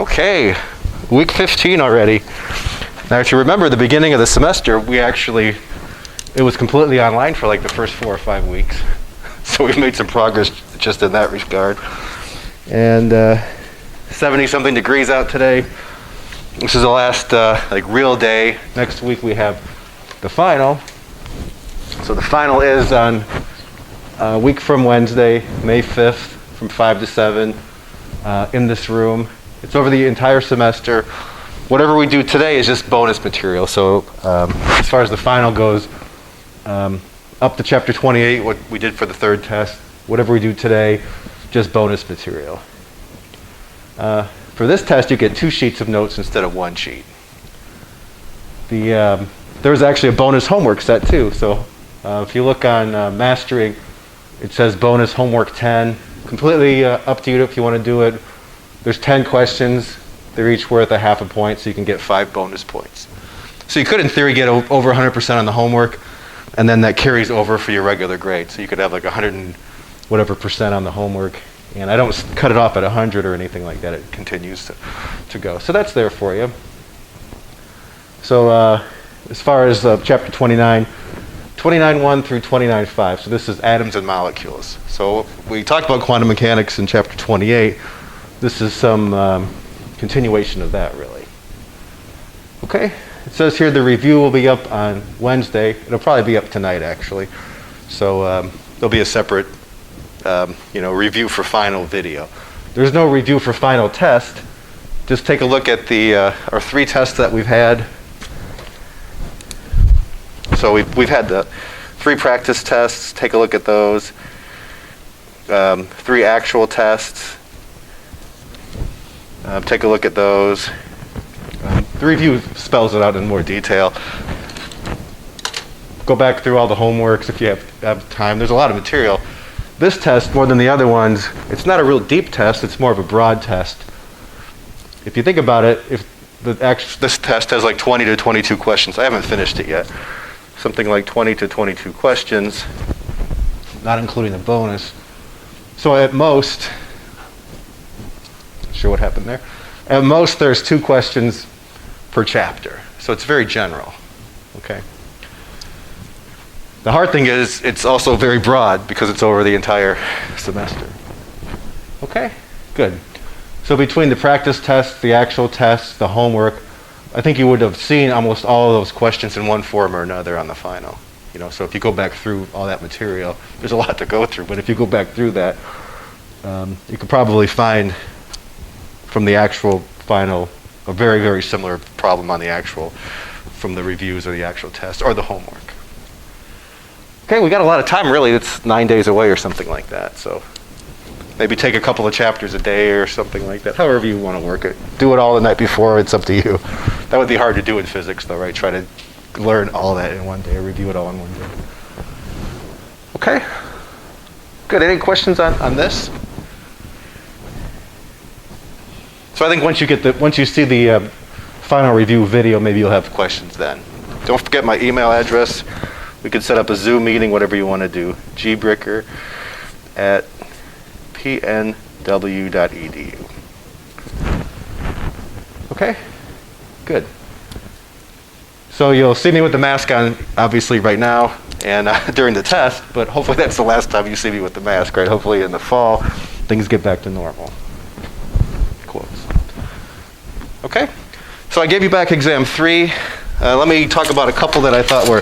Okay, week 15 already. Now, if you remember the beginning of the semester, it was completely online for like the first 4 or 5 weeks. So we've made some progress just in that regard. And 70-something degrees out today. This is the last real day. Next week we have the final. So the final is on a week from Wednesday, May 5th, from 5 to 7 in this room. It's over the entire semester. Whatever we do today is just bonus material. So as far as the final goes, up to chapter 28, what we did for the third test, whatever we do today, just bonus material. For this test, you get 2 sheets of notes instead of 1 sheet. There's actually a bonus homework set too. So if you look on Mastering, it says bonus homework 10. Completely up to you if you want to do it. There's 10 questions. They're each worth a half a point, so you can get 5 bonus points. So you could, in theory, get over 100% on the homework, and then that carries over for your regular grade. So you could have like 100 and whatever percent on the homework. And I don't cut it off at 100 or anything like that. It continues to go. So that's there for you. So as far as chapter 29, 29.1 through 29.5. So this is atoms and molecules. So we talked about quantum mechanics in chapter 28. This is some continuation of that, really. Okay. It says here the review will be up on Wednesday. It'll probably be up tonight, actually. So there'll be a separate review for final video. There's no review for final test. Just take a look at our 3 tests that we've had. So we've had the 3 practice tests. Take a look at those. 3 actual tests. Take a look at those. The review spells it out in more detail. Go back through all the homeworks if you have time. There's a lot of material. This test, more than the other ones, it's not a real deep test. It's more of a broad test. If you think about it, this test has like 20 to 22 questions. I haven't finished it yet. Something like 20 to 22 questions, not including the bonus. So at most, not sure what happened there. At most, there's 2 questions per chapter. So it's very general. Okay. The hard thing is it's also very broad because it's over the entire semester. Okay, good. So between the practice tests, the actual tests, the homework, I think you would have seen almost all of those questions in one form or another on the final. So if you go back through all that material, there's a lot to go through, but if you go back through that, you could probably find from the actual final a very, very similar problem on the actual, from the reviews or the actual test or the homework. Okay, we got a lot of time, really. It's 9 days away or something like that. So maybe take a couple of chapters a day or something like that, however you want to work it. Do it all the night before, it's up to you. That would be hard to do in physics, though, right? Try to learn all that in one day, or review it all in one day. Okay, good. Any questions on this? So I think once you see the final review video, maybe you'll have questions then. Don't forget my email address. We could set up a Zoom meeting, whatever you want to do. gbricker@pnw.edu. Okay, good. So you'll see me with the mask on, obviously, right now and during the test, but hopefully that's the last time you see me with the mask, right? Hopefully in the fall, things get back to normal. Quotes. Okay, so I gave you back exam 3. Let me talk about a couple that I thought were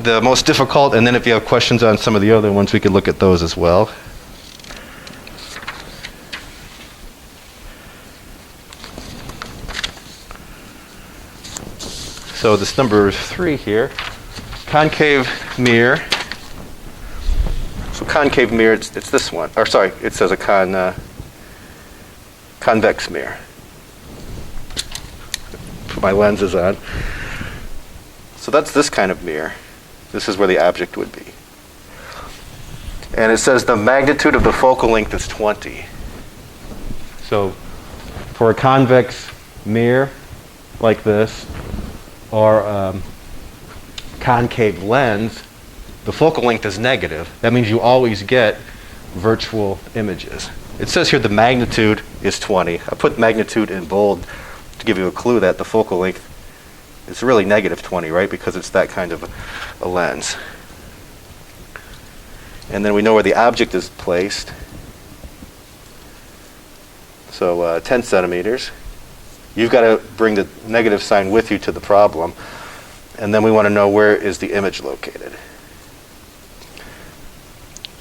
the most difficult, and then if you have questions on some of the other ones, we could look at those as well. So this number 3 here, concave mirror. So concave mirror, it's this one. Or sorry, it says a convex mirror. Put my lenses on. So that's this kind of mirror. This is where the object would be. And it says the magnitude of the focal length is 20. So for a convex mirror like this, or concave lens, the focal length is negative. That means you always get virtual images. It says here the magnitude is 20. I put magnitude in bold to give you a clue that the focal length is really negative 20, right? Because it's that kind of a lens. And then we know where the object is placed. So 10 centimeters. You've got to bring the negative sign with you to the problem. And then we want to know where is the image located.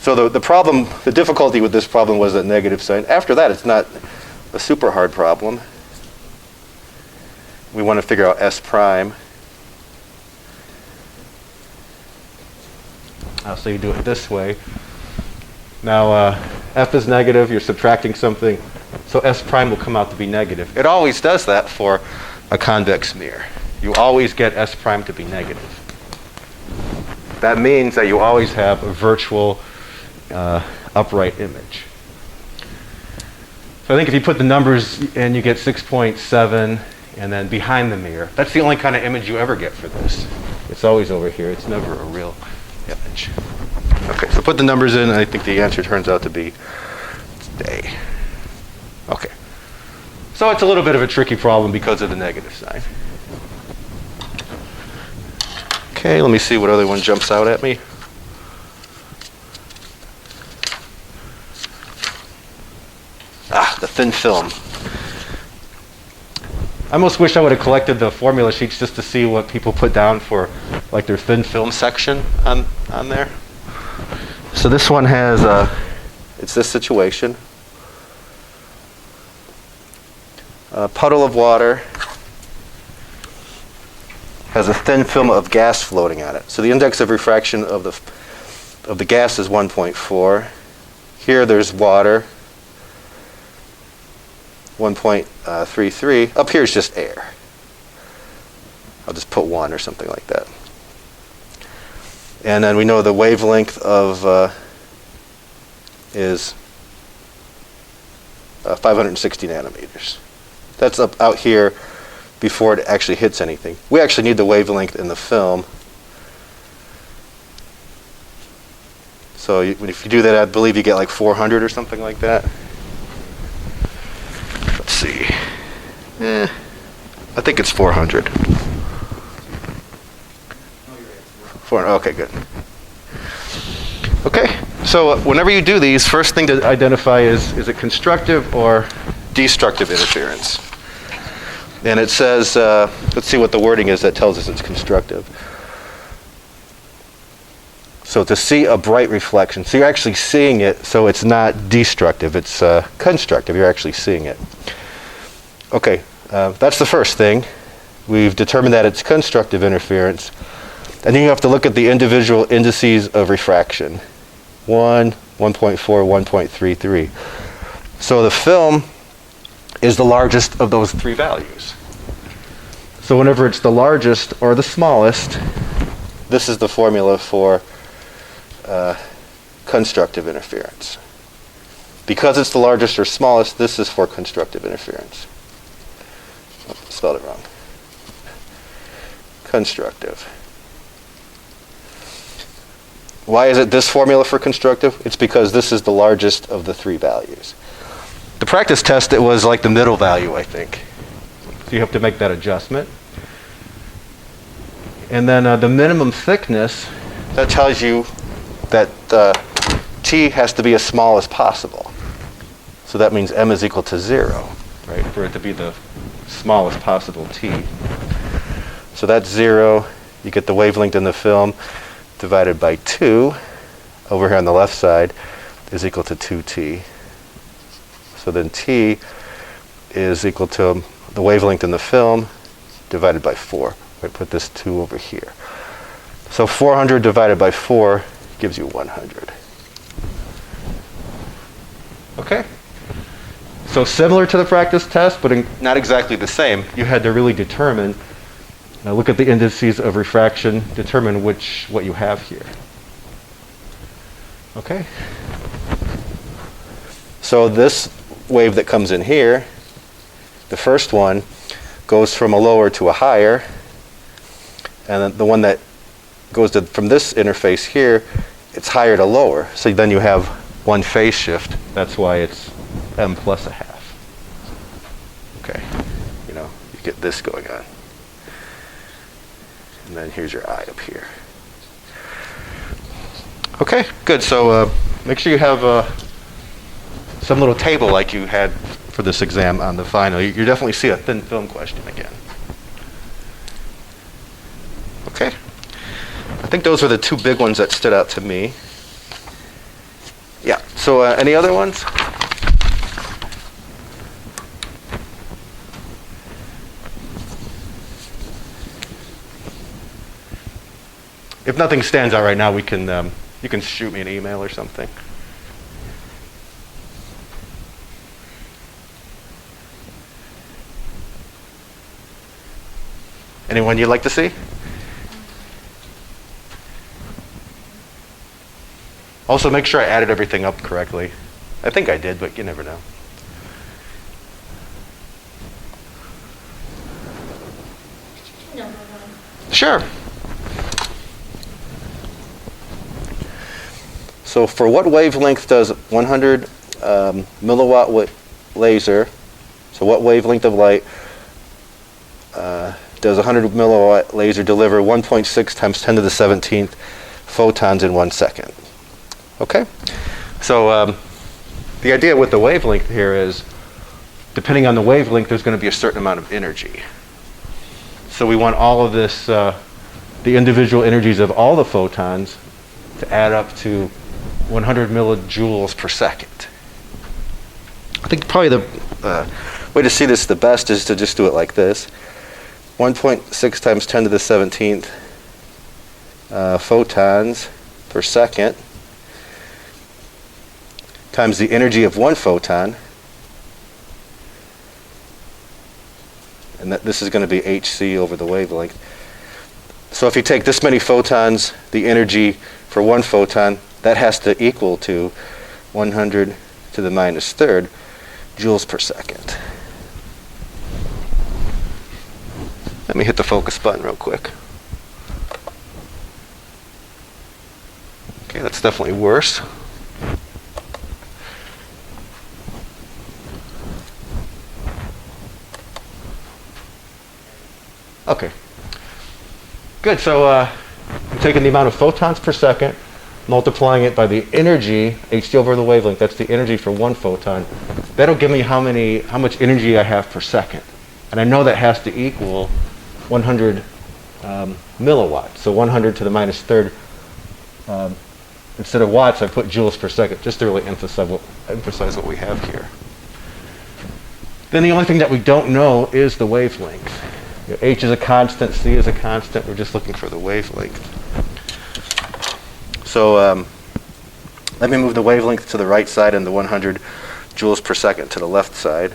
So the difficulty with this problem was the negative sign. After that, it's not a super hard problem. We want to figure out S prime. So you do it this way. Now, F is negative, you're subtracting something, so S prime will come out to be negative. It always does that for a convex mirror. You always get S prime to be negative. That means that you always have a virtual upright image. So I think if you put the numbers in, you get 6.7, and then behind the mirror. That's the only kind of image you ever get for this. It's always over here. It's never a real image. Okay, so put the numbers in, and I think the answer turns out to be A. Okay. So it's a little bit of a tricky problem because of the negative sign. Okay, let me see what other one jumps out at me. The thin film. I almost wish I would have collected the formula sheets just to see what people put down for like their thin film section on there. So this one has, it's this situation. A puddle of water has a thin film of gas floating on it. So the index of refraction of the gas is 1.4. Here there's water, 1.33. Up here is just air. I'll just put 1 or something like that. And then we know the wavelength of is 560 nanometers. That's up out here before it actually hits anything. We actually need the wavelength in the film. So if you do that, I believe you get like 400 or something like that. Let's see. I think it's 400. Okay, good. Okay, so whenever you do these, first thing to identify is it constructive or destructive interference? And it says, let's see what the wording is that tells us it's constructive. So to see a bright reflection, so you're actually seeing it, so it's not destructive, it's constructive, you're actually seeing it. Okay, that's the first thing. We've determined that it's constructive interference. And then you have to look at the individual indices of refraction. 1, 1.4, 1.33. So the film is the largest of those three values. So whenever it's the largest or the smallest, this is the formula for constructive interference. Because it's the largest or smallest, this is for constructive interference. Oh, spelled it wrong. Constructive. Why is it this formula for constructive? It's because this is the largest of the three values. The practice test, it was like the middle value, I think. So you have to make that adjustment. And then the minimum thickness, that tells you that t has to be as small as possible. So that means m is equal to 0, right? For it to be the smallest possible t. So that's 0. You get the wavelength in the film divided by 2, over here on the left side, is equal to 2t. So then t is equal to the wavelength in the film divided by 4. I put this 2 over here. So 400 divided by 4 gives you 100. Okay? So similar to the practice test, but not exactly the same. You had to really determine, look at the indices of refraction, determine what you have here. Okay? So this wave that comes in here, the first one, goes from a lower to a higher, and then the one that goes from this interface here, it's higher to lower. So then you have one phase shift. That's why it's m plus a half. Okay, you know, you get this going on. And then here's your I up here. Okay, good. So make sure you have some little table like you had for this exam on the final. You definitely see a thin film question again. Okay. I think those are the two big ones that stood out to me. Yeah, so any other ones? If nothing stands out right now, we can you can shoot me an email or something. Anyone you'd like to see? Also, make sure I added everything up correctly. I think I did, but you never know. Sure. So for what wavelength does 100 milliwatt laser, so what wavelength of light does a 100 milliwatt laser deliver 1.6 times 10 to the 17th photons in 1 second? Okay? So the idea with the wavelength here is, depending on the wavelength, there's going to be a certain amount of energy. So we want all of this, the individual energies of all the photons to add up to 100 millijoules per second. I think probably the way to see this the best is to just do it like this. 1.6 times 10 to the 17th photons per second times the energy of one photon, and this is going to be hc over the wavelength. So if you take this many photons, the energy for one photon, that has to equal to 100 to the minus third joules per second. Let me hit the focus button real quick. Okay, that's definitely worse. Okay. Good, so I'm taking the amount of photons per second, multiplying it by the energy, hc over the wavelength, that's the energy for one photon. That'll give me how much energy I have per second. And I know that has to equal 100 milliwatts, so 100 to the minus third. Instead of watts, I put joules per second, just to really emphasize what we have here. Then the only thing that we don't know is the wavelength. You know, H is a constant, C is a constant, we're just looking for the wavelength. So let me move the wavelength to the right side and the 100 joules per second to the left side.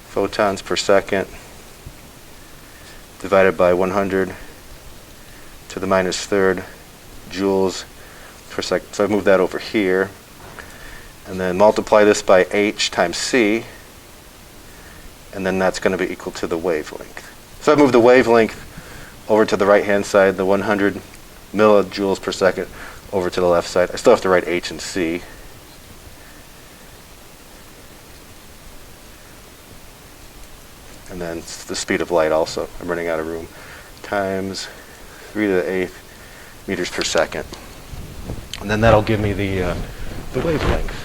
Photons per second divided by 100 to the minus third joules per second. So I've moved that over here. And then multiply this by H times C, and then that's going to be equal to the wavelength. So I move the wavelength over to the right-hand side, the 100 millijoules per second over to the left side. I still have to write H and C. And then the speed of light also. I'm running out of room. Times 3 to the 8th meters per second. And then that'll give me the wavelength.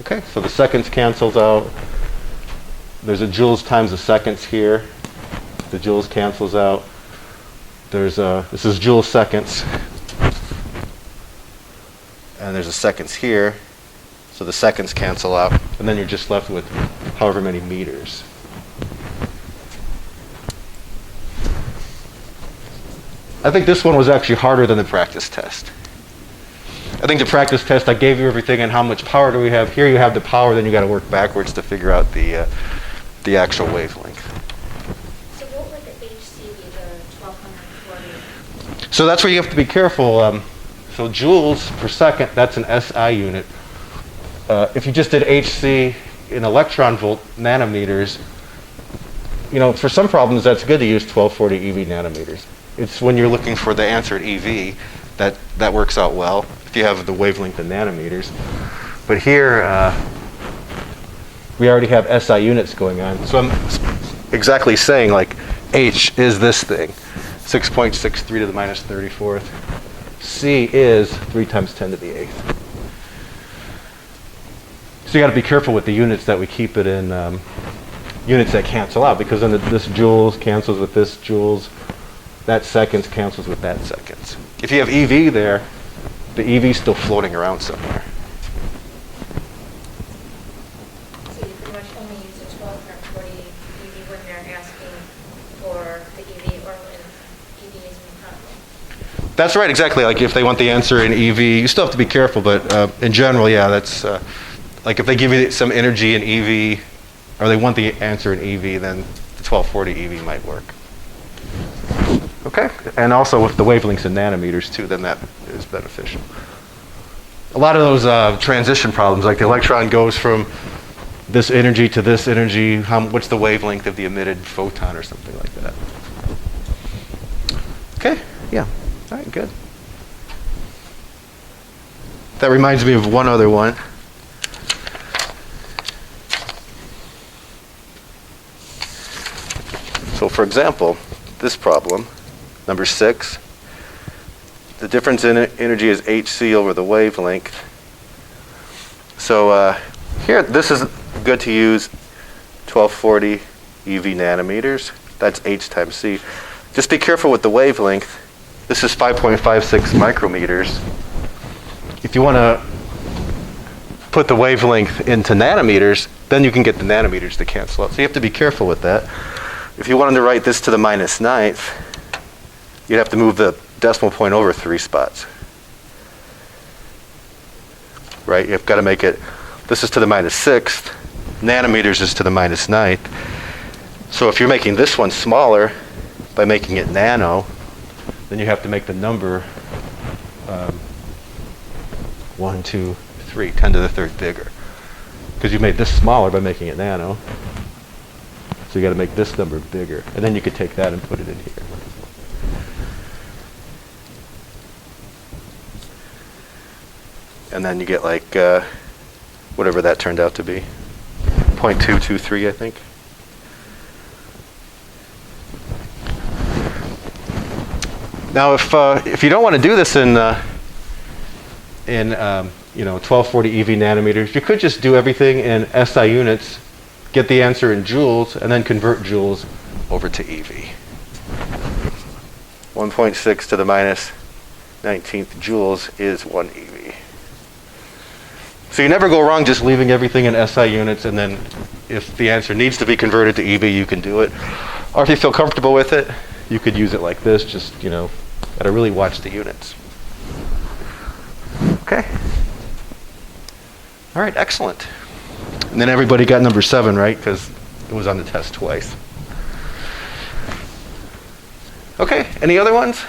Okay, so the seconds cancels out. There's a joules times the seconds here. The joules cancels out. There's this is joule seconds. And there's a seconds here. So the seconds cancel out. And then you're just left with however many meters. I think this one was actually harder than the practice test. I think the practice test, I gave you everything and how much power do we have. Here you have the power, then you got to work backwards to figure out the actual wavelength. So what would the HC be, the 1240? So that's where you have to be careful. So joules per second, that's an SI unit. If you just did HC in electron volt nanometers, you know, for some problems that's good to use 1240 eV nanometers. It's when you're looking for the answer at EV that works out well. if you have the wavelength in nanometers. But here, we already have SI units going on. So I'm exactly saying, like, H is this thing, 6.63 to the minus 34th. C is 3 times 10 to the 8th. So you got to be careful with the units that we keep it in, units that cancel out, because then this joules cancels with this joules, that seconds cancels with that seconds. If you have EV there, the EV is still floating around somewhere. So you pretty much only use the 1240 EV when they're asking for the EV or when EV is in problem. That's right, exactly. Like if they want the answer in EV, you still have to be careful, but in general, yeah, that's like if they give you some energy in EV, or they want the answer in EV, then the 1240 EV might work. Okay, and also with the wavelengths in nanometers too, then that is beneficial. A lot of those transition problems, like the electron goes from this energy to this energy, what's the wavelength of the emitted photon or something like that. Okay, yeah, all right, good. That reminds me of one other one. So for example, this problem, number 6, the difference in energy is hc over the wavelength. So here, this is good to use 1240 eV nanometers. That's h times c. Just be careful with the wavelength. This is 5.56 micrometers. If you want to put the wavelength into nanometers, then you can get the nanometers to cancel out. So you have to be careful with that. If you wanted to write this to the minus 9th, you'd have to move the decimal point over 3 spots. Right? You've got to make it, this is to the minus 6th, nanometers is to the minus 9th. So if you're making this one smaller by making it nano, then you have to make the number 1, 2, 3, 10 to the 3rd bigger. Because you made this smaller by making it nano. So you got to make this number bigger. And then you could take that and put it in here. And then you get like, whatever that turned out to be. 0.223, I think. Now, if you don't want to do this in 1240 eV nanometers, you could just do everything in SI units, get the answer in joules, and then convert joules over to EV. 1.6 to the minus 19th joules is 1 EV. So you never go wrong just leaving everything in SI units, and then if the answer needs to be converted to EV, you can do it. Or if you feel comfortable with it, you could use it like this, just, gotta really watch the units. Okay. All right, excellent. And then everybody got number 7, right? Because it was on the test twice. Okay, any other ones?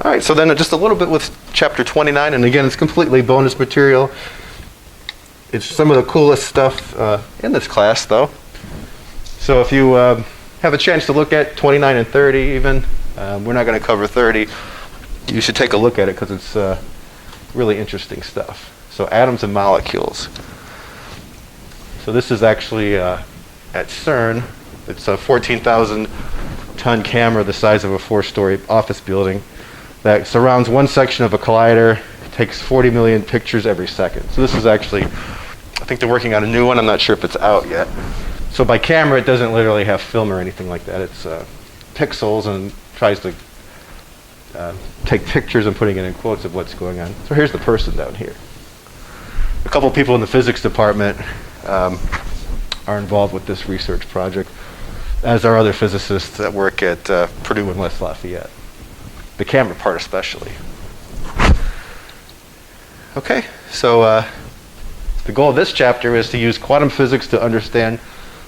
All right, so then just a little bit with chapter 29, and again, it's completely bonus material. It's some of the coolest stuff in this class, though. So if you have a chance to look at 29 and 30 even, we're not going to cover 30. You should take a look at it because it's really interesting stuff. So atoms and molecules. So this is actually at CERN. It's a 14,000-ton camera the size of a 4-story office building that surrounds one section of a collider, takes 40 million pictures every second. So this is actually, I think they're working on a new one. I'm not sure if it's out yet. So by camera, it doesn't literally have film or anything like that. It's pixels and tries to take pictures and putting it in quotes of what's going on. So here's the person down here. A couple people in the physics department are involved with this research project, as are other physicists that work at Purdue and West Lafayette. The camera part especially. Okay, so the goal of this chapter is to use quantum physics to understand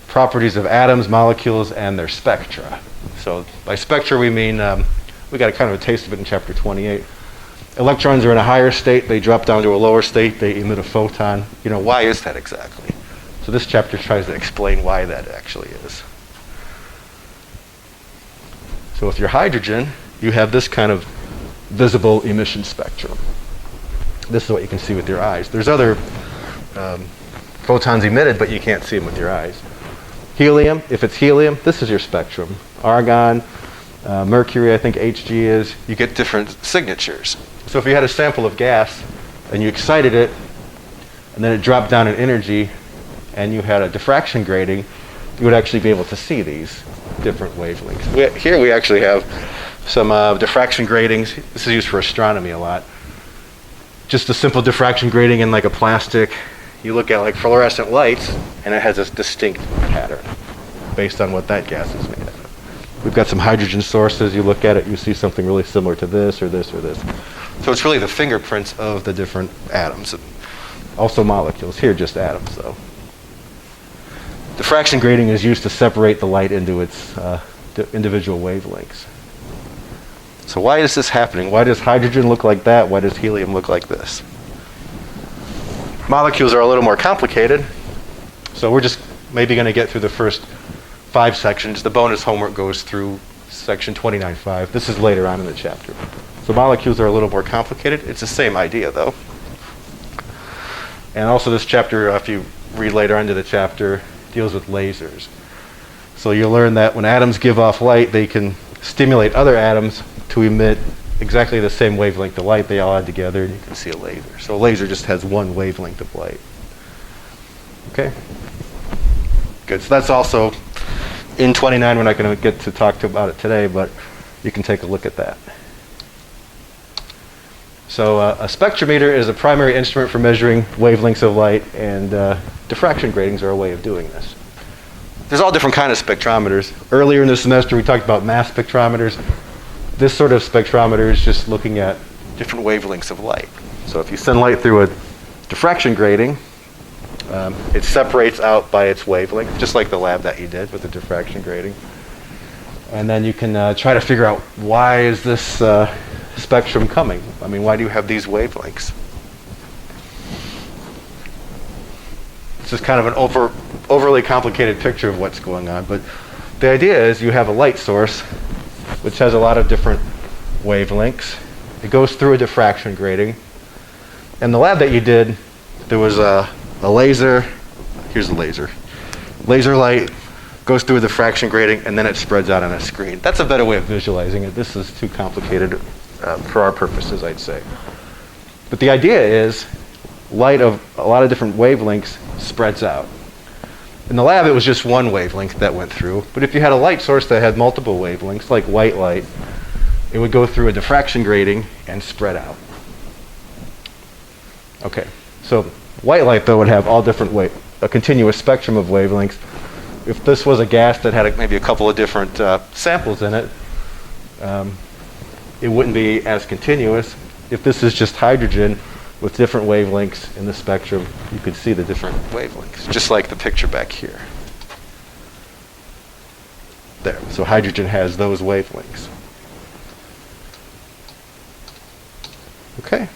properties of atoms, molecules, and their spectra. So by spectra we mean, we got a kind of a taste of it in chapter 28. Electrons are in a higher state, they drop down to a lower state, they emit a photon. Why is that exactly? So this chapter tries to explain why that actually is. So with your hydrogen, you have this kind of visible emission spectrum. This is what you can see with your eyes. There's other photons emitted, but you can't see them with your eyes. Helium, if it's helium, this is your spectrum. Argon, mercury, I think Hg is, you get different signatures. So if you had a sample of gas and you excited it, and then it dropped down in energy, and you had a diffraction grating, you would actually be able to see these different wavelengths. Here we actually have some diffraction gratings. This is used for astronomy a lot. Just a simple diffraction grating in like a plastic. You look at like fluorescent lights, and it has this distinct pattern based on what that gas is made of. We've got some hydrogen sources. You look at it, you see something really similar to this or this or this. So it's really the fingerprints of the different atoms. Also molecules. Here, just atoms, though. Diffraction grating is used to separate the light into its individual wavelengths. So why is this happening? Why does hydrogen look like that? Why does helium look like this? Molecules are a little more complicated, so we're just maybe going to get through the first 5 sections. The bonus homework goes through section 29.5. This is later on in the chapter. So molecules are a little more complicated. It's the same idea, though. And also this chapter, if you read later into the chapter, deals with lasers. So you'll learn that when atoms give off light, they can stimulate other atoms to emit exactly the same wavelength of light they all add together, and you can see a laser. So a laser just has one wavelength of light. Okay? Good. So that's also in 29. We're not going to get to talk about it today, but you can take a look at that. So a spectrometer is a primary instrument for measuring wavelengths of light, and diffraction gratings are a way of doing this. There's all different kinds of spectrometers. Earlier in the semester, we talked about mass spectrometers. This sort of spectrometer is just looking at different wavelengths of light. So if you send light through a diffraction grating, it separates out by its wavelength, just like the lab that you did with the diffraction grating. And then you can try to figure out, why is this spectrum coming? I mean, why do you have these wavelengths? This is kind of an overly complicated picture of what's going on, but the idea is you have a light source which has a lot of different wavelengths. It goes through a diffraction grating. In the lab that you did, there was a laser. Here's the laser. Laser light goes through a diffraction grating, and then it spreads out on a screen. That's a better way of visualizing it. This is too complicated for our purposes, I'd say. But the idea is light of a lot of different wavelengths spreads out. In the lab, it was just one wavelength that went through. But if you had a light source that had multiple wavelengths, like white light, it would go through a diffraction grating and spread out. Okay, so white light, though, would have all different a continuous spectrum of wavelengths. If this was a gas that had maybe a couple of different samples in it, it wouldn't be as continuous. If this is just hydrogen with different wavelengths in the spectrum, you could see the different wavelengths, just like the picture back here. There, so hydrogen has those wavelengths. Okay.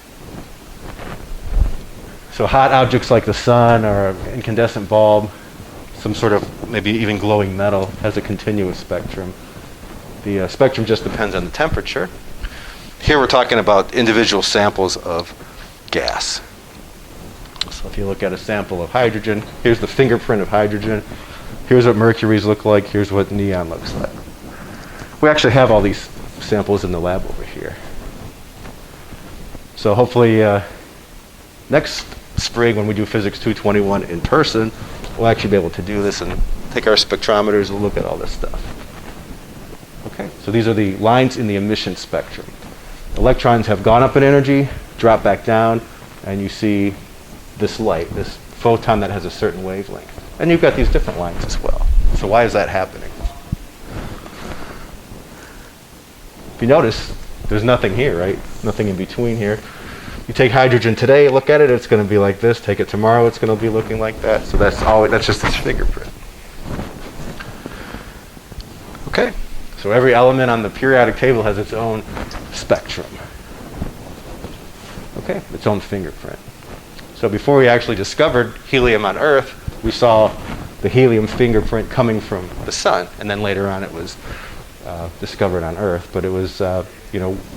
So hot objects like the sun or an incandescent bulb, some sort of maybe even glowing metal, has a continuous spectrum. The spectrum just depends on the temperature. Here we're talking about individual samples of gas. So if you look at a sample of hydrogen, here's the fingerprint of hydrogen. Here's what mercuries look like. Here's what neon looks like. We actually have all these samples in the lab over here. So hopefully next spring when we do Physics 221 in person, we'll actually be able to do this and take our spectrometers and look at all this stuff. Okay, so these are the lines in the emission spectrum. Electrons have gone up in energy, drop back down, and you see this light, this photon that has a certain wavelength. And you've got these different lines as well. So why is that happening? If you notice, there's nothing here, right? Nothing in between here. You take hydrogen today, look at it, it's going to be like this. Take it tomorrow, it's going to be looking like that. So that's just its fingerprint. Okay, so every element on the periodic table has its own spectrum. Okay, its own fingerprint. So before we actually discovered helium on Earth, we saw the helium fingerprint coming from the sun, and then later on it was discovered on Earth. But it was,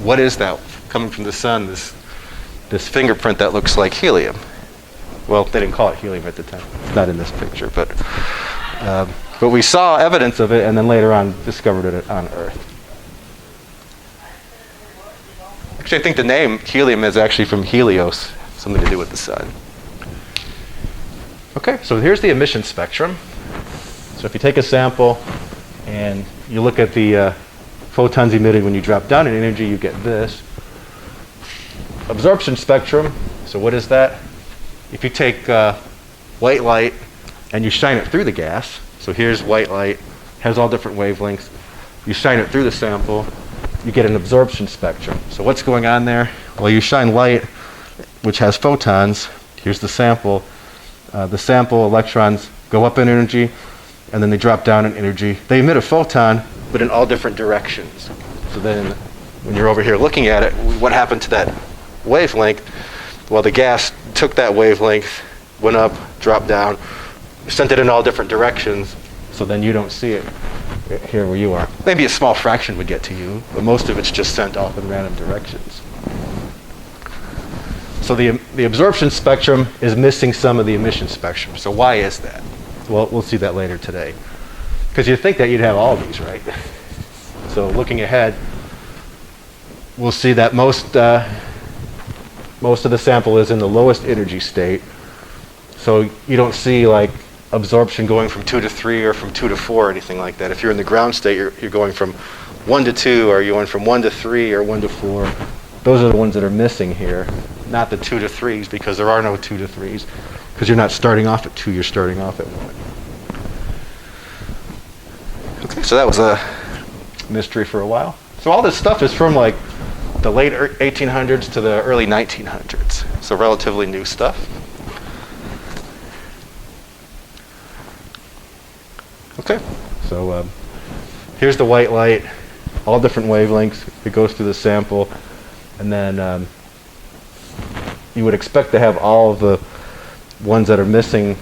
what is that coming from the sun, this fingerprint that looks like helium? Well, they didn't call it helium at the time. It's not in this picture, but we saw evidence of it, and then later on discovered it on Earth. Actually, I think the name helium is actually from Helios, something to do with the sun. Okay, so here's the emission spectrum. So if you take a sample and you look at the photons emitted when you drop down in energy, you get this. Absorption spectrum, so what is that? If you take white light and you shine it through the gas, so here's white light, has all different wavelengths, you shine it through the sample, you get an absorption spectrum. So what's going on there? Well, you shine light, which has photons. Here's the sample. The sample electrons go up in energy, and then they drop down in energy. They emit a photon, but in all different directions. So then, when you're over here looking at it, what happened to that wavelength? Well, the gas took that wavelength, went up, dropped down, sent it in all different directions, so then you don't see it here where you are. Maybe a small fraction would get to you, but most of it's just sent off in random directions. So the absorption spectrum is missing some of the emission spectrum. So why is that? Well, we'll see that later today. Because you'd think that you'd have all these, right? So looking ahead, we'll see that most of the sample is in the lowest energy state. So you don't see like absorption going from 2 to 3 or from 2 to 4 or anything like that. If you're in the ground state, you're going from 1 to 2, or you're going from 1 to 3 or 1 to 4. Those are the ones that are missing here, not the 2 to 3s, because there are no 2 to 3s, because you're not starting off at 2, you're starting off at 1. Okay, so that was a mystery for a while. So all this stuff is from like the late 1800s to the early 1900s, so relatively new stuff. Okay, so here's the white light, all different wavelengths. It goes through the sample, and then you would expect to have all of the ones that are missing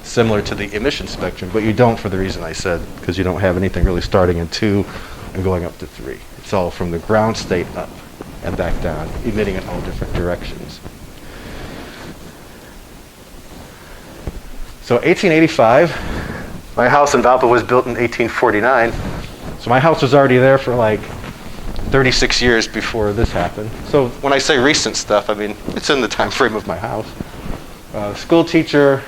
similar to the emission spectrum, but you don't for the reason I said, because you don't have anything really starting in 2 and going up to 3. It's all from the ground state up and back down, emitting in all different directions. So 1885. My house in Valpo was built in 1849, so my house was already there for like 36 years before this happened. So when I say recent stuff, I mean, it's in the time frame of my house. School teacher,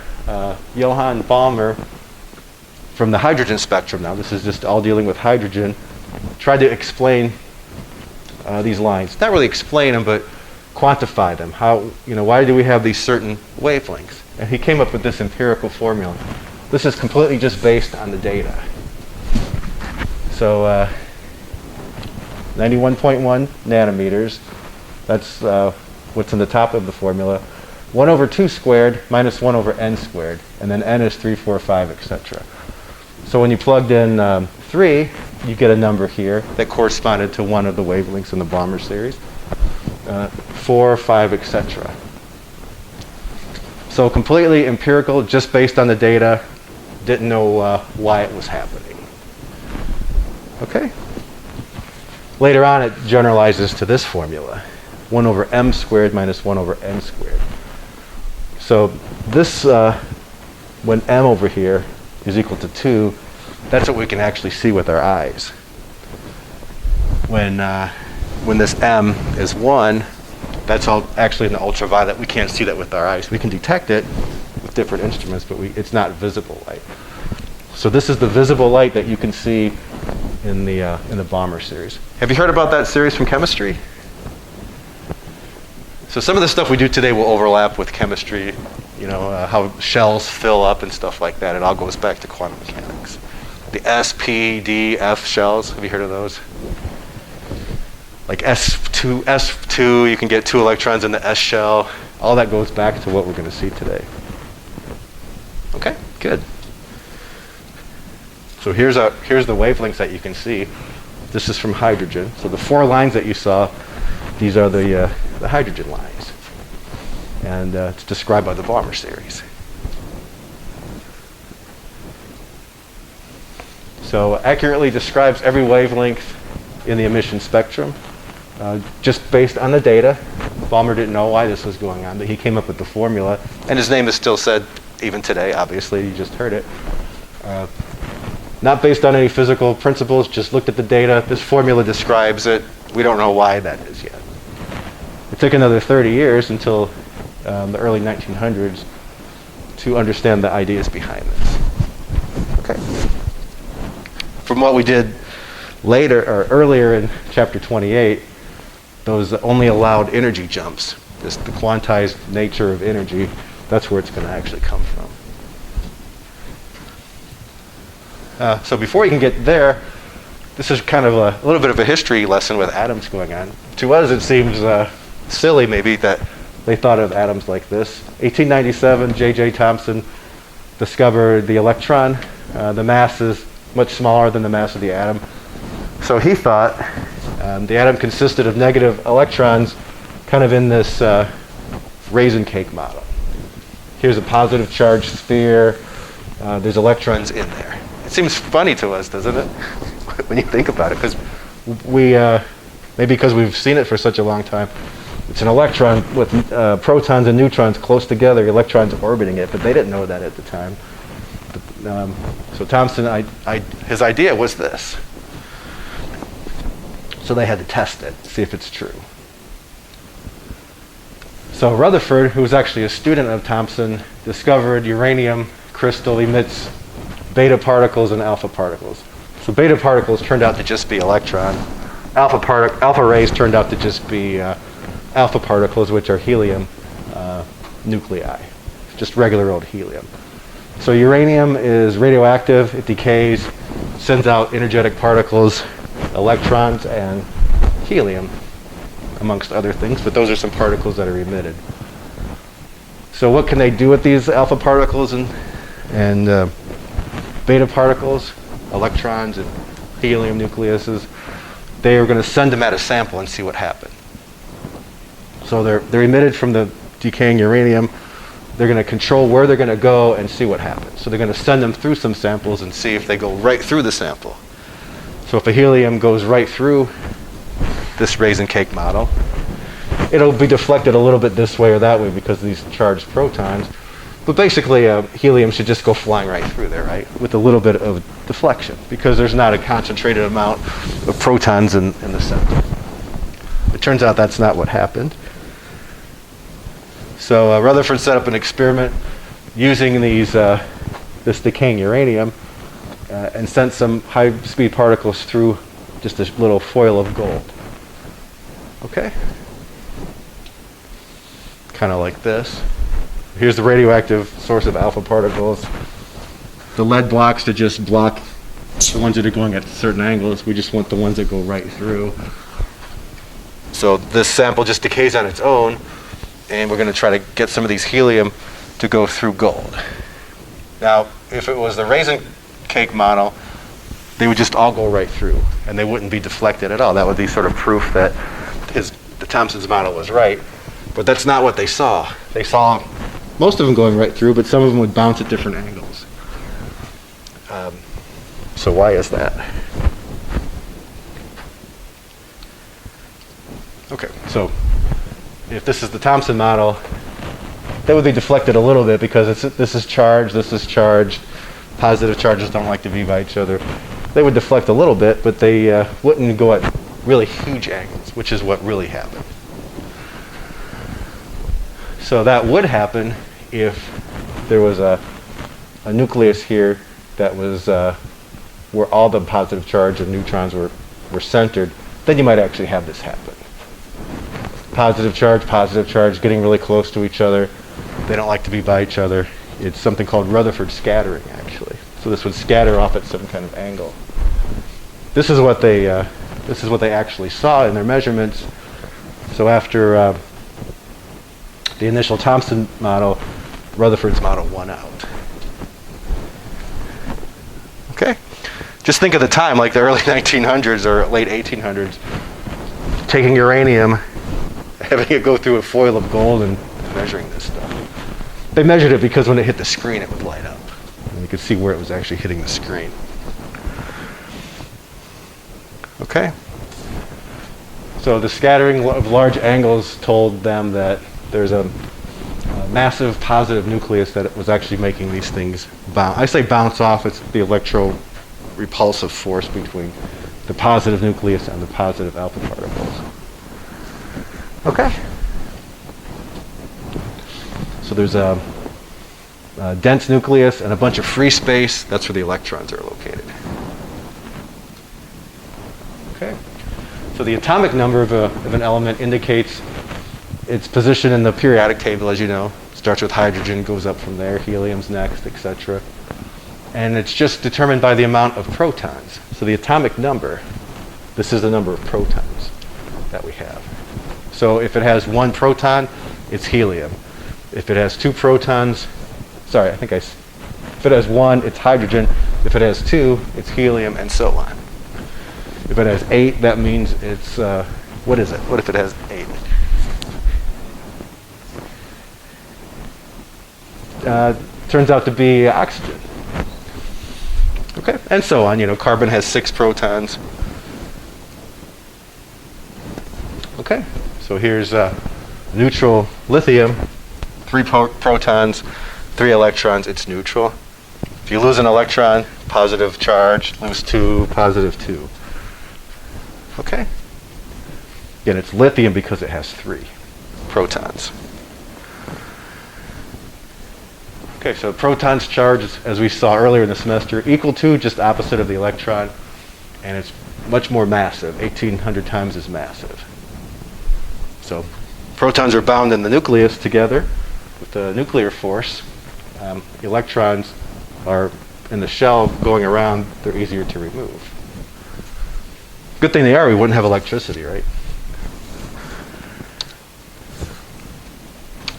Johann Balmer, from the hydrogen spectrum now, this is just all dealing with hydrogen, tried to explain these lines. Not really explain them, but quantify them. How, why do we have these certain wavelengths? And he came up with this empirical formula. This is completely just based on the data. So 91.1 nanometers, that's what's in the top of the formula. 1 over 2 squared minus 1 over n squared, and then n is 3, 4, 5, etc. So when you plugged in 3, you get a number here that corresponded to one of the wavelengths in the Balmer series. 4, 5, etc. So completely empirical, just based on the data. Didn't know why it was happening. Okay. Later on, it generalizes to this formula. 1 over m squared minus 1 over n squared. So this, when m over here is equal to 2, that's what we can actually see with our eyes. When this m is 1, that's all actually in the ultraviolet. We can't see that with our eyes. We can detect it with different instruments, but it's not visible light. So this is the visible light that you can see in the Balmer series. Have you heard about that series from chemistry? So some of the stuff we do today will overlap with chemistry, how shells fill up and stuff like that. It all goes back to quantum mechanics. The S, P, D, F shells, have you heard of those? Like S2, you can get 2 electrons in the S shell. All that goes back to what we're going to see today. Okay, good. So here's the wavelengths that you can see. This is from hydrogen. So the 4 lines that you saw, these are the hydrogen lines. And it's described by the Balmer series. So accurately describes every wavelength in the emission spectrum, just based on the data. Balmer didn't know why this was going on, but he came up with the formula, and his name is still said even today, obviously, you just heard it. Not based on any physical principles, just looked at the data. This formula describes it. We don't know why that is yet. It took another 30 years until the early 1900s to understand the ideas behind this. Okay. From what we did later or earlier in chapter 28, those only allowed energy jumps, just the quantized nature of energy, that's where it's going to actually come from. So before you can get there, this is kind of a little bit of a history lesson with atoms going on. To us, it seems silly maybe that they thought of atoms like this. 1897, J.J. Thomson discovered the electron. The mass is much smaller than the mass of the atom. So he thought the atom consisted of negative electrons, kind of in this raisin cake model. Here's a positive charged sphere. There's electrons in there. It seems funny to us, doesn't it? When you think about it, because maybe because we've seen it for such a long time. It's an electron with protons and neutrons close together, electrons orbiting it, but they didn't know that at the time. So Thomson, his idea was this. So they had to test it, see if it's true. So Rutherford, who was actually a student of Thomson, discovered uranium crystal emits beta particles and alpha particles. So beta particles turned out to just be electron. Alpha rays turned out to just be alpha particles, which are helium nuclei, just regular old helium. So uranium is radioactive, it decays, sends out energetic particles, electrons, and helium, amongst other things, but those are some particles that are emitted. So what can they do with these alpha particles and beta particles, electrons and helium nucleuses? They are going to send them at a sample and see what happens. So they're emitted from the decaying uranium. They're going to control where they're going to go and see what happens. So they're going to send them through some samples and see if they go right through the sample. So if a helium goes right through this raisin cake model, it'll be deflected a little bit this way or that way because of these charged protons. But basically, helium should just go flying right through there, right? With a little bit of deflection because there's not a concentrated amount of protons in the center. It turns out that's not what happened. So Rutherford set up an experiment using this decaying uranium and sent some high-speed particles through just this little foil of gold. Okay? Kind of like this. Here's the radioactive source of alpha particles. The lead blocks to just block the ones that are going at certain angles. We just want the ones that go right through. So this sample just decays on its own, and we're going to try to get some of these helium to go through gold. Now, if it was the raisin cake model, they would just all go right through, and they wouldn't be deflected at all. That would be sort of proof that the Thomson's model was right. But that's not what they saw. They saw most of them going right through, but some of them would bounce at different angles. So why is that? Okay, so if this is the Thomson model, they would be deflected a little bit because this is charged. Positive charges don't like to be by each other. They would deflect a little bit, but they wouldn't go at really huge angles, which is what really happened. So that would happen if there was a nucleus here that was where all the positive charge and neutrons were centered. Then you might actually have this happen. Positive charge, getting really close to each other. They don't like to be by each other. It's something called Rutherford scattering, actually. So this would scatter off at some kind of angle. This is what they actually saw in their measurements. So after the initial Thomson model, Rutherford's model won out. Okay? Just think of the time, like the early 1900s or late 1800s, taking uranium, having it go through a foil of gold and measuring this stuff. They measured it because when it hit the screen, it would light up. And you could see where it was actually hitting the screen. Okay? So the scattering of large angles told them that there's a massive positive nucleus that was actually making these things bounce. I say bounce off, it's the electro-repulsive force between the positive nucleus and the positive alpha particles. Okay? So there's a dense nucleus and a bunch of free space. That's where the electrons are located. Okay? So the atomic number of an element indicates its position in the periodic table, as you know. Starts with hydrogen, goes up from there, helium's next, etc. And it's just determined by the amount of protons. So the atomic number, this is the number of protons that we have. So if it has one proton, it's helium. If it has two protons, if it has one, it's hydrogen. If it has two, it's helium, and so on. If it has 8, that means it's, what is it? What if it has 8? Turns out to be oxygen. Okay, and so on. You know, carbon has 6 protons. Okay, so here's neutral lithium, 3 protons, 3 electrons, it's neutral. If you lose an electron, positive charge, lose 2, positive 2. Okay? Again, it's lithium because it has 3 protons. Okay, so proton's charge, as we saw earlier in the semester, equal to, just opposite of the electron, and it's much more massive, 1,800 times as massive. So protons are bound in the nucleus together with the nuclear force. Electrons are in the shell going around, they're easier to remove. Good thing they are, we wouldn't have electricity, right?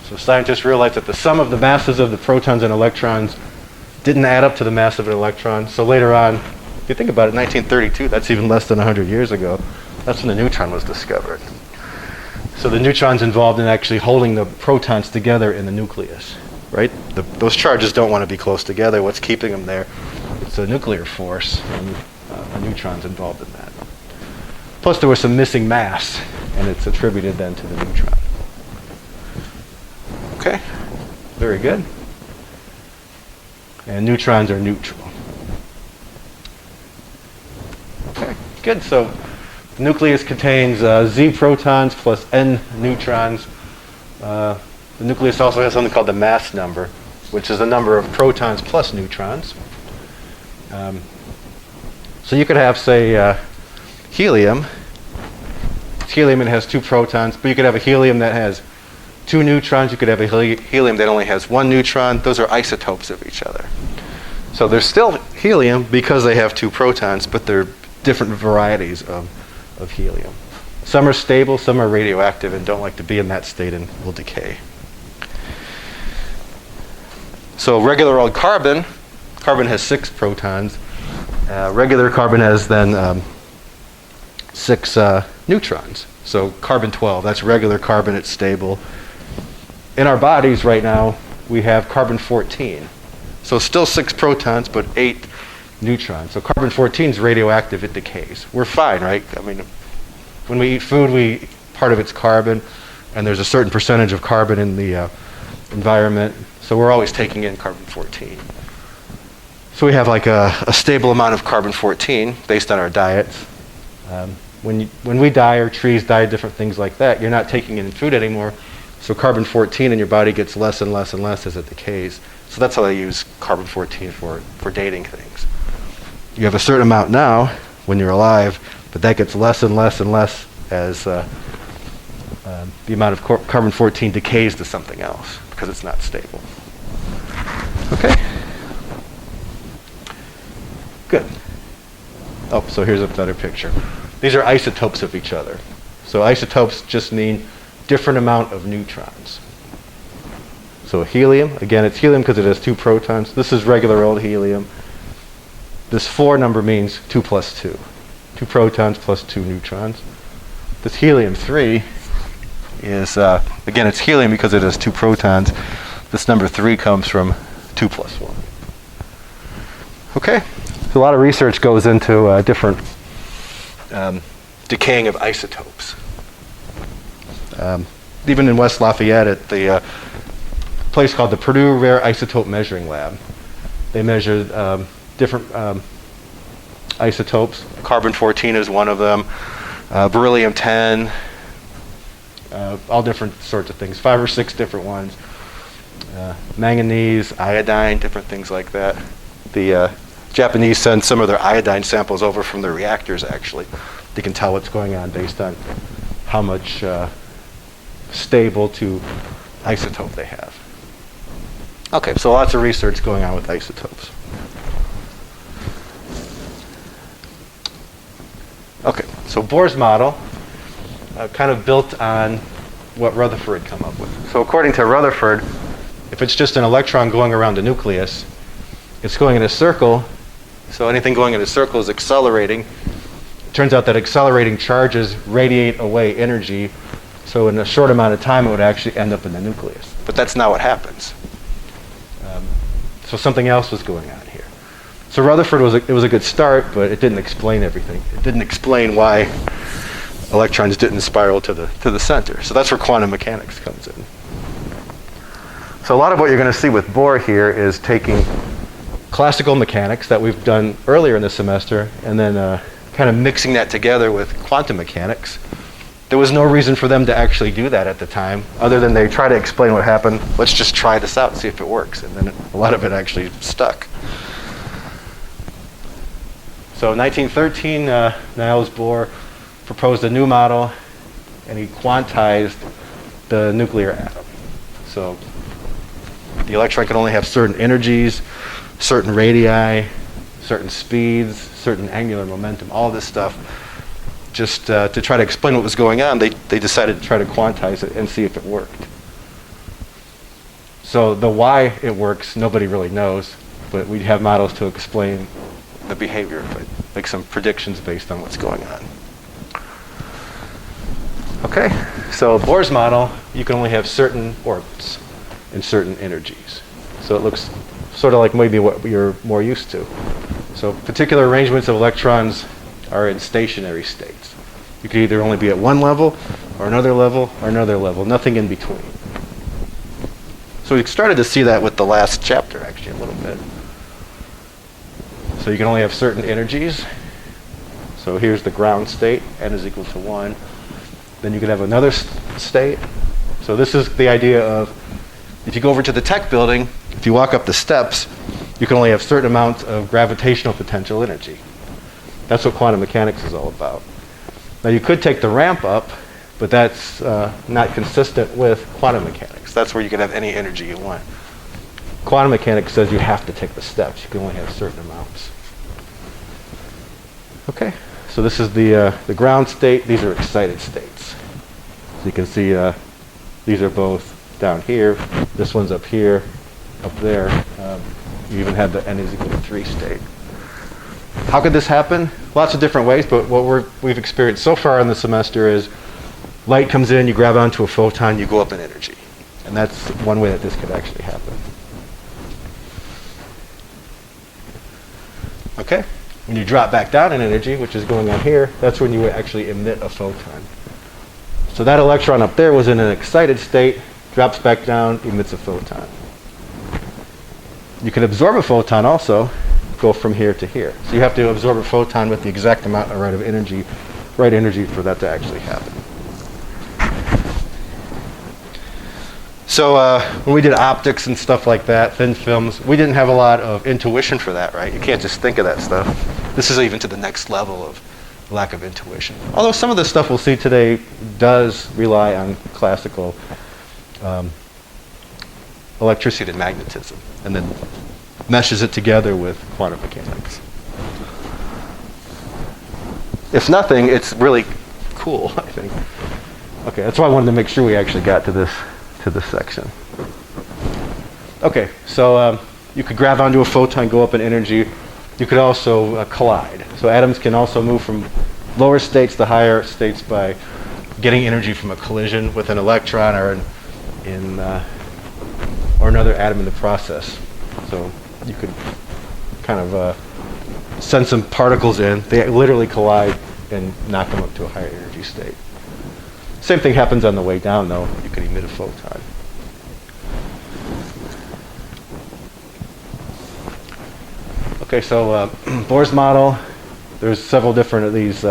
So scientists realized that the sum of the masses of the protons and electrons didn't add up to the mass of an electron. So later on, if you think about it, 1932, that's even less than 100 years ago, that's when the neutron was discovered. So the neutron's involved in actually holding the protons together in the nucleus, right? Those charges don't want to be close together. What's keeping them there? It's a nuclear force, and a neutron's involved in that. Plus there was some missing mass, and it's attributed then to the neutron. Okay, very good. And neutrons are neutral. Okay, good. So the nucleus contains Z protons plus N neutrons. The nucleus also has something called the mass number, which is the number of protons plus neutrons. So you could have, say, helium. It's helium and it has 2 protons, but you could have a helium that has 2 neutrons. You could have a helium that only has 1 neutron. Those are isotopes of each other. So they're still helium because they have 2 protons, but they're different varieties of helium. Some are stable, some are radioactive and don't like to be in that state and will decay. So regular old carbon has 6 protons. Regular carbon has then 6 neutrons. So carbon-12, that's regular carbon, it's stable. In our bodies right now, we have carbon-14. So still 6 protons, but 8 neutrons. So carbon-14 is radioactive, it decays. We're fine, right? I mean, when we eat food, part of it's carbon, and there's a certain percentage of carbon in the environment. So we're always taking in carbon-14. So we have like a stable amount of carbon-14 based on our diets. When we die or trees die, different things like that, you're not taking in food anymore. So carbon-14 in your body gets less and less and less as it decays. So that's how they use carbon-14 for dating things. You have a certain amount now when you're alive, but that gets less and less and less as the amount of carbon-14 decays to something else because it's not stable. Okay? Good. Oh, so here's another picture. These are isotopes of each other. So isotopes just mean different amount of neutrons. So helium, again, it's helium because it has 2 protons. This is regular old helium. This 4 number means 2 plus 2. 2 protons plus 2 neutrons. This helium-3 is, again, it's helium because it has 2 protons. This number 3 comes from 2 plus 1. Okay? So a lot of research goes into different decaying of isotopes. Even in West Lafayette at the place called the Purdue Rare Isotope Measuring Lab, they measured different isotopes. Carbon-14 is one of them, beryllium-10, all different sorts of things, 5 or 6 different ones. Manganese, iodine, different things like that. The Japanese send some of their iodine samples over from their reactors, actually. They can tell what's going on based on how much stable to isotope they have. Okay, so lots of research going on with isotopes. Okay, so Bohr's model kind of built on what Rutherford had come up with. So according to Rutherford, if it's just an electron going around the nucleus, it's going in a circle, so anything going in a circle is accelerating. It turns out that accelerating charges radiate away energy, so in a short amount of time it would actually end up in the nucleus. But that's not what happens. So something else was going on here. So Rutherford was a good start, but it didn't explain everything. It didn't explain why electrons didn't spiral to the center. So that's where quantum mechanics comes in. So a lot of what you're going to see with Bohr here is taking classical mechanics that we've done earlier in the semester and then kind of mixing that together with quantum mechanics. There was no reason for them to actually do that at the time, other than they try to explain what happened. Let's just try this out, see if it works. And then a lot of it actually stuck. So in 1913, Niels Bohr proposed a new model, and he quantized the nuclear atom. So the electron can only have certain energies, certain radii, certain speeds, certain angular momentum, all this stuff. Just to try to explain what was going on, they decided to try to quantize it and see if it worked. So the why it works, nobody really knows, but we have models to explain the behavior of it, make some predictions based on what's going on. Okay, so Bohr's model, you can only have certain orbits and certain energies. So it looks sort of like maybe what you're more used to. So particular arrangements of electrons are in stationary states. You could either only be at one level, or another level, or another level, nothing in between. So we started to see that with the last chapter, actually, a little bit. So you can only have certain energies. So here's the ground state, n is equal to 1. Then you can have another state. So this is the idea of, if you go over to the tech building, if you walk up the steps, you can only have certain amounts of gravitational potential energy. That's what quantum mechanics is all about. Now you could take the ramp up, but that's not consistent with quantum mechanics. That's where you can have any energy you want. Quantum mechanics says you have to take the steps. You can only have certain amounts. Okay, so this is the ground state. These are excited states. So you can see these are both down here. This one's up here, up there. You even have the n is equal to 3 state. How could this happen? Lots of different ways, but what we've experienced so far in the semester is light comes in, you grab onto a photon, you go up in energy. And that's one way that this could actually happen. Okay? When you drop back down in energy, which is going on here, that's when you would actually emit a photon. So that electron up there was in an excited state, drops back down, emits a photon. You can absorb a photon also, go from here to here. So you have to absorb a photon with the exact amount of right energy for that to actually happen. So when we did optics and stuff like that, thin films, we didn't have a lot of intuition for that, right? You can't just think of that stuff. This is even to the next level of lack of intuition. Although some of the stuff we'll see today does rely on classical electricity and magnetism, and then meshes it together with quantum mechanics. If nothing, it's really cool, I think. Okay, that's why I wanted to make sure we actually got to this section. Okay, so you could grab onto a photon, go up in energy. You could also collide. So atoms can also move from lower states to higher states by getting energy from a collision with an electron or or another atom in the process. So you could kind of send some particles in. They literally collide and knock them up to a higher energy state. Same thing happens on the way down, though. You can emit a photon. Okay, so Bohr's model, there's several different of these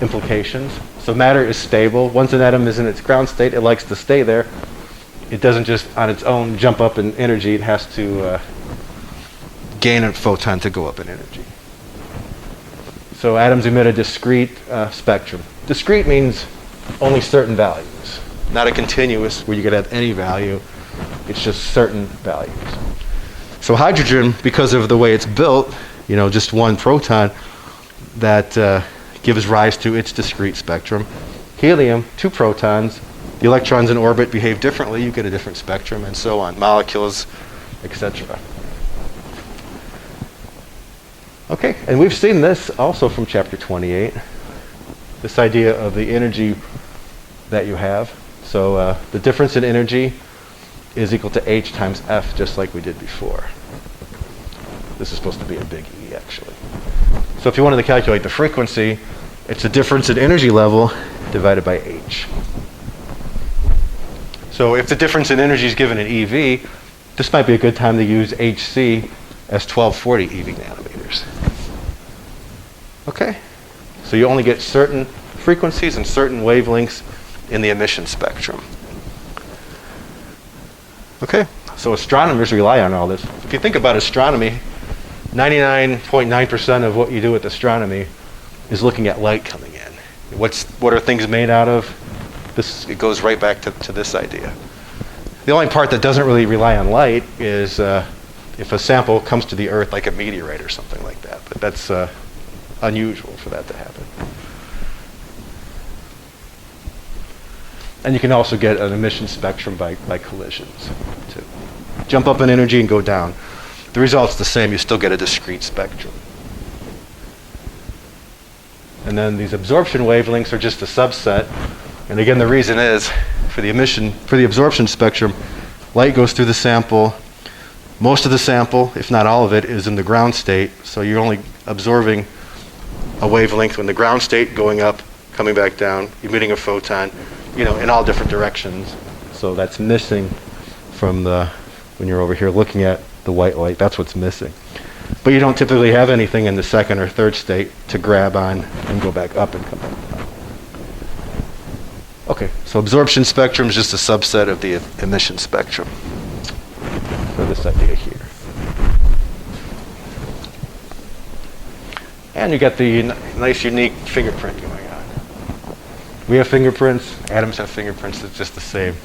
implications. So matter is stable. Once an atom is in its ground state, it likes to stay there. It doesn't just on its own jump up in energy. It has to gain a photon to go up in energy. So atoms emit a discrete spectrum. Discrete means only certain values, not a continuous where you could have any value. It's just certain values. So hydrogen, because of the way it's built, just one proton, that gives rise to its discrete spectrum. Helium, 2 protons. The electrons in orbit behave differently. You get a different spectrum, and so on. Molecules, etc. Okay, and we've seen this also from chapter 28. This idea of the energy that you have. So the difference in energy is equal to h times F, just like we did before. This is supposed to be a big E, actually. So if you wanted to calculate the frequency, it's the difference in energy level divided by h. So if the difference in energy is given in eV, this might be a good time to use Hc as 1240 eV nanometers. Okay? So you only get certain frequencies and certain wavelengths in the emission spectrum. Okay, so astronomers rely on all this. If you think about astronomy, 99.9% of what you do with astronomy is looking at light coming in. What are things made out of? It goes right back to this idea. The only part that doesn't really rely on light is if a sample comes to the Earth like a meteorite or something like that. But that's unusual for that to happen. And you can also get an emission spectrum by collisions, too. Jump up in energy and go down. The result's the same. You still get a discrete spectrum. And then these absorption wavelengths are just a subset. And again, the reason is for the absorption spectrum, light goes through the sample. Most of the sample, if not all of it, is in the ground state. So you're only absorbing a wavelength in the ground state, going up, coming back down, emitting a photon, in all different directions. So that's missing from when you're over here looking at the white light. That's what's missing. But you don't typically have anything in the second or third state to grab on and go back up and come back down. Okay, so absorption spectrum is just a subset of the emission spectrum for this idea here. And you get the nice unique fingerprint going on. We have fingerprints, atoms have fingerprints, it's just the same.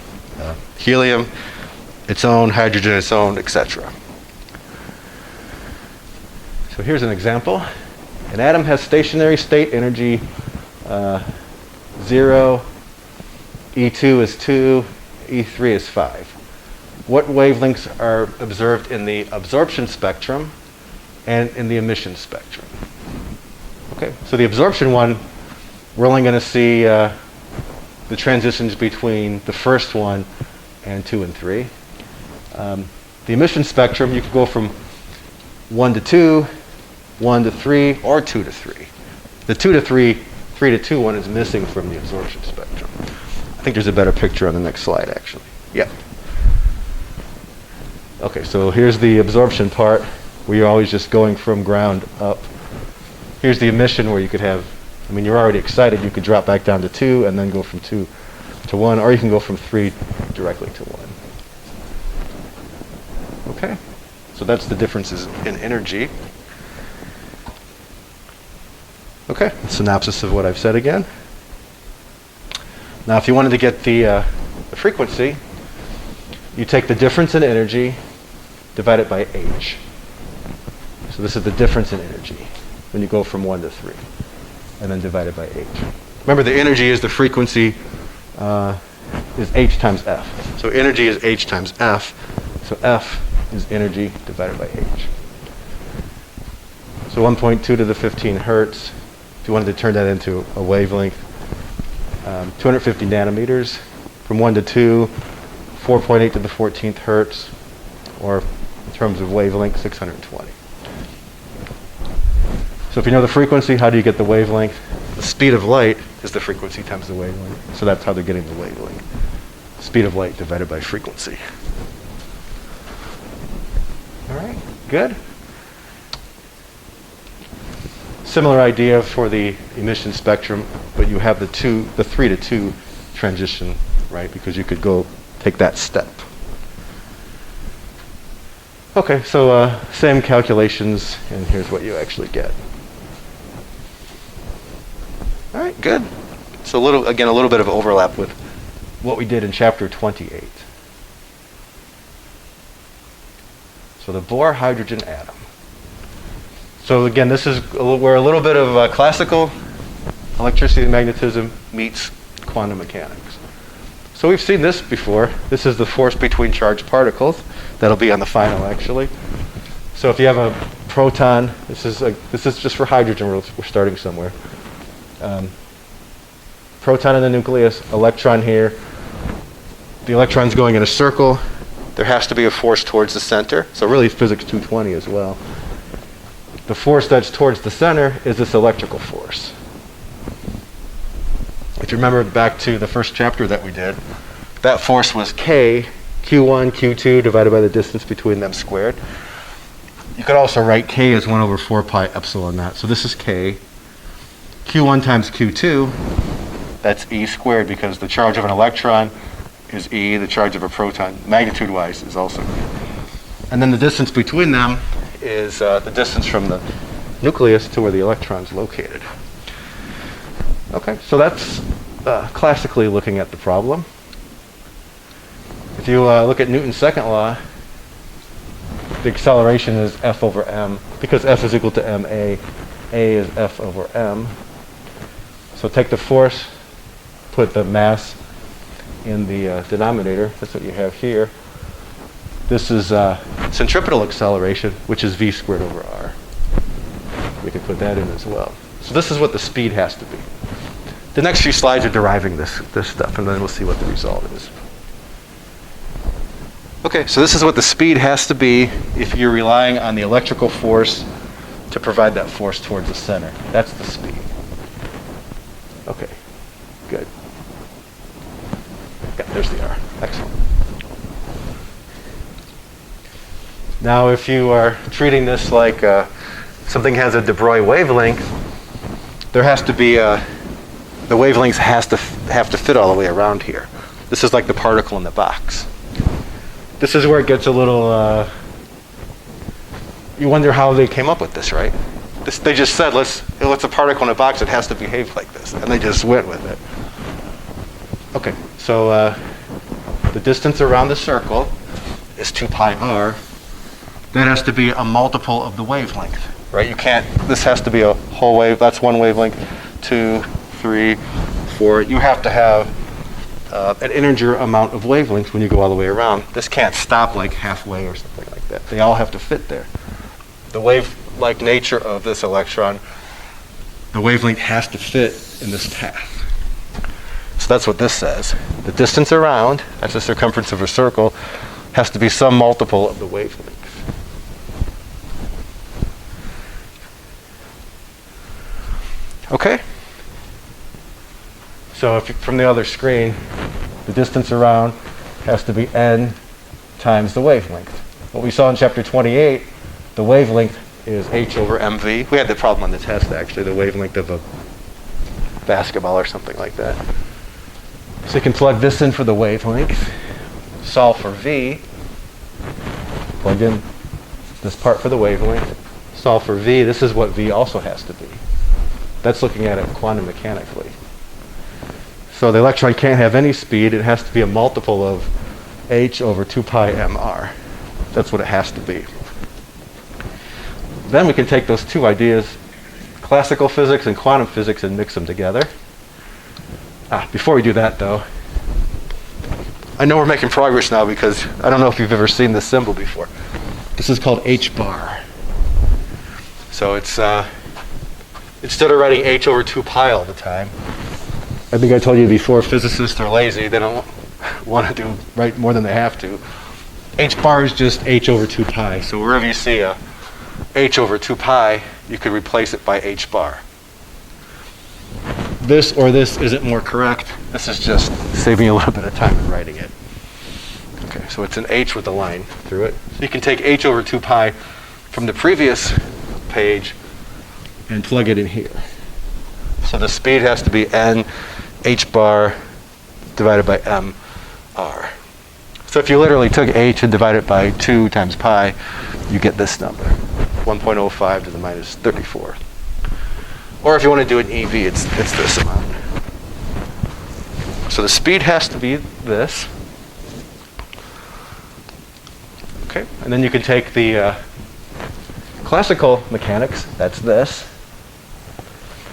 Helium, its own, hydrogen, its own, etc. So here's an example. An atom has stationary state energy 0, E2 is 2, E3 is 5. What wavelengths are observed in the absorption spectrum and in the emission spectrum? Okay, so the absorption one, we're only going to see the transitions between the first one and 2 and 3. The emission spectrum, you could go from 1 to 2, 1 to 3, or 2 to 3. The 2 to 3, 3 to 2 one is missing from the absorption spectrum. I think there's a better picture on the next slide, actually. Yeah. Okay, so here's the absorption part, where you're always just going from ground up. Here's the emission, where you could have, you're already excited, you could drop back down to 2 and then go from 2 to 1, or you can go from 3 directly to 1. Okay, so that's the differences in energy. Okay, synopsis of what I've said again. Now, if you wanted to get the frequency, you take the difference in energy, divide it by h. So this is the difference in energy when you go from 1 to 3, and then divide it by h. Remember, the energy is the frequency is h times f. So energy is h times f. So f is energy divided by h. So 1.2 to the 15 hertz. If you wanted to turn that into a wavelength, 250 nanometers. From 1 to 2, 4.8 to the 14th hertz, or in terms of wavelength, 620. So if you know the frequency, how do you get the wavelength? The speed of light is the frequency times the wavelength. So that's how they're getting the wavelength. Speed of light divided by frequency. All right, good. Similar idea for the emission spectrum, but you have the 3 to 2 transition, right? Because you could go take that step. Okay, so same calculations, and here's what you actually get. All right, good. So a little bit of overlap with what we did in chapter 28. So the Bohr hydrogen atom. So again, this is where a little bit of classical electricity and magnetism meets quantum mechanics. So we've seen this before. This is the force between charged particles. That'll be on the final, actually. So if you have a proton, this is just for hydrogen. We're starting somewhere. Proton in the nucleus, electron here. The electron's going in a circle. There has to be a force towards the center. So really physics 220 as well. The force that's towards the center is this electrical force. If you remember back to the first chapter that we did, that force was K, Q1, Q2 divided by the distance between them squared. You could also write K as 1 over 4 pi epsilon naught. So this is K. Q1 times Q2, that's E squared because the charge of an electron is E, the charge of a proton, magnitude-wise, is also E. And then the distance between them is the distance from the nucleus to where the electron's located. Okay, so that's classically looking at the problem. If you look at Newton's second law, the acceleration is F over m. Because F is equal to ma, A is F over m. So take the force, put the mass in the denominator. That's what you have here. This is centripetal acceleration, which is v squared over r. We can put that in as well. So this is what the speed has to be. The next few slides are deriving this stuff, and then we'll see what the result is. Okay, so this is what the speed has to be if you're relying on the electrical force to provide that force towards the center. That's the speed. Okay, good. Yeah, there's the R. Excellent. Now, if you are treating this like something has a de Broglie wavelength, there has to be the wavelength have to fit all the way around here. This is like the particle in the box. This is where it gets a little. You wonder how they came up with this, right? They just said, let's a particle in a box. It has to behave like this, and they just went with it. Okay, so the distance around the circle is 2 pi r. That has to be a multiple of the wavelength, right? You can't. This has to be a whole wave. That's one wavelength. 2, 3, 4. You have to have an integer amount of wavelengths when you go all the way around. This can't stop like halfway or something like that. They all have to fit there. The wave-like nature of this electron, the wavelength has to fit in this path. So that's what this says. The distance around, that's the circumference of a circle, has to be some multiple of the wavelength. Okay? So from the other screen, the distance around has to be n times the wavelength. What we saw in chapter 28, the wavelength is h over mv. We had the problem on the test, actually, the wavelength of a basketball or something like that. So you can plug this in for the wavelength, solve for v, plug in this part for the wavelength, solve for v. This is what v also has to be. That's looking at it quantum mechanically. So the electron can't have any speed. It has to be a multiple of h over 2 pi mr. That's what it has to be. Then we can take those two ideas, classical physics and quantum physics, and mix them together. Before we do that, though, I know we're making progress now because I don't know if you've ever seen this symbol before. This is called h bar. So it's instead of writing h over 2 pi all the time, I think I told you before, physicists are lazy. They don't want to write more than they have to. H bar is just h over 2 pi. So wherever you see a h over 2 pi, you could replace it by h bar. this or this isn't more correct. This is just saving you a little bit of time in writing it. Okay, so it's an h with a line through it. So you can take h over 2 pi from the previous page and plug it in here. So the speed has to be n h bar divided by m r. So if you literally took h and divided it by 2 times pi, you get this number, 1.05 to the minus 34. Or if you want to do an EV, it's this amount. So the speed has to be this. Okay, and then you can take the classical mechanics, that's this.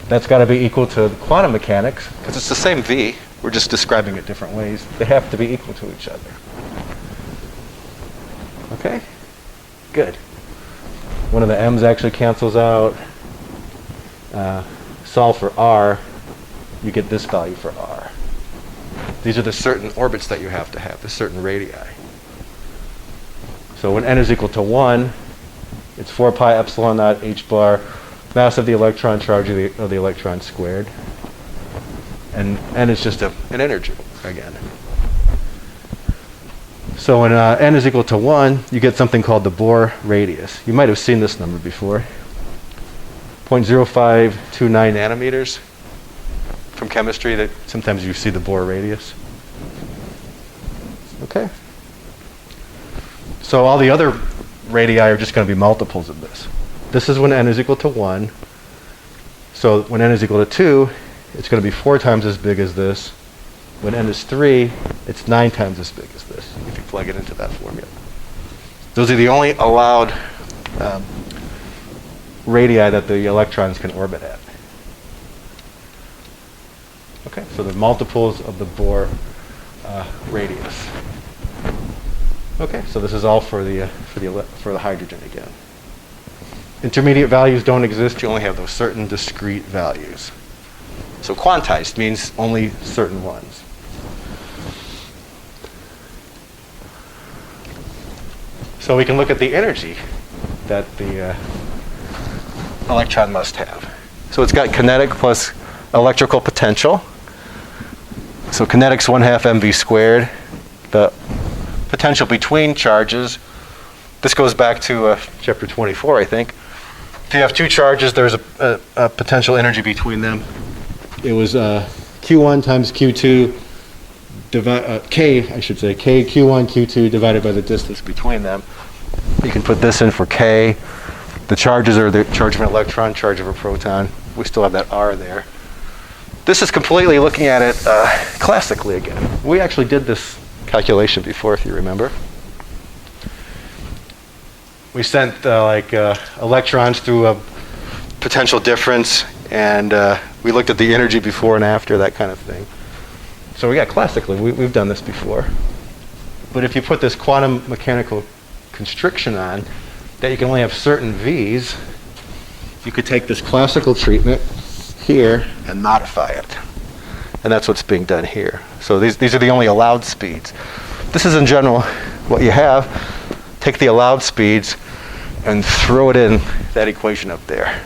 That's got to be equal to quantum mechanics, because it's the same V. We're just describing it different ways. They have to be equal to each other. Okay? Good. One of the m's actually cancels out. Solve for r, you get this value for r. These are the certain orbits that you have to have, the certain radii. So when n is equal to 1, it's 4 pi epsilon naught h bar, mass of the electron, charge of the electron squared. And n is just an energy again. So when n is equal to 1, you get something called the Bohr radius. You might have seen this number before. 0.0529 nanometers from chemistry. That sometimes you see the Bohr radius. Okay. So all the other radii are just going to be multiples of this. This is when n is equal to 1. So when n is equal to 2, it's going to be 4 times as big as this. When n is 3, it's 9 times as big as this, if you plug it into that formula. Those are the only allowed radii that the electrons can orbit at. Okay, so the multiples of the Bohr radius. Okay, so this is all for the hydrogen again. Intermediate values don't exist. You only have those certain discrete values. So quantized means only certain ones. So we can look at the energy that the electron must have. So it's got kinetic plus electrical potential. So kinetic's 1/2 mv squared. The potential between charges, this goes back to chapter 24, I think. If you have two charges, there's a potential energy between them. It was Q1 times Q2, K, I should say, K, Q1, Q2 divided by the distance between them. You can put this in for K. The charges are the charge of an electron, charge of a proton. We still have that R there. This is completely looking at it classically again. We actually did this calculation before, if you remember. We sent electrons through a potential difference, and we looked at the energy before and after, that kind of thing. So yeah, classically, we've done this before. But if you put this quantum mechanical constriction on, that you can only have certain V's, you could take this classical treatment here and modify it. And that's what's being done here. So these are the only allowed speeds. This is in general what you have. Take the allowed speeds and throw it in that equation up there.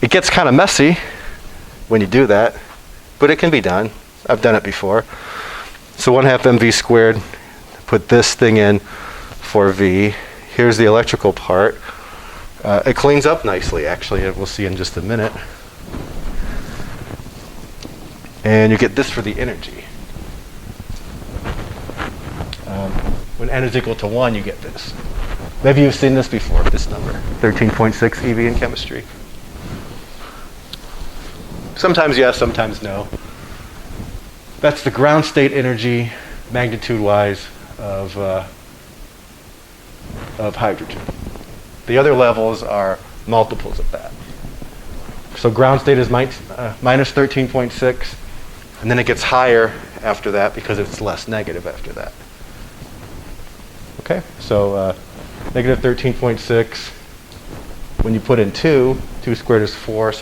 It gets kind of messy when you do that, but it can be done. I've done it before. So 1/2 mv squared, put this thing in for V. Here's the electrical part. It cleans up nicely, actually. We'll see in just a minute. And you get this for the energy. When n is equal to 1, you get this. Maybe you've seen this before, this number, 13.6 eV in chemistry. Sometimes yes, sometimes no. That's the ground state energy, magnitude-wise, of hydrogen. The other levels are multiples of that. So ground state is minus 13.6, and then it gets higher after that because it's less negative after that. Okay, so negative 13.6. When you put in 2 squared is 4, so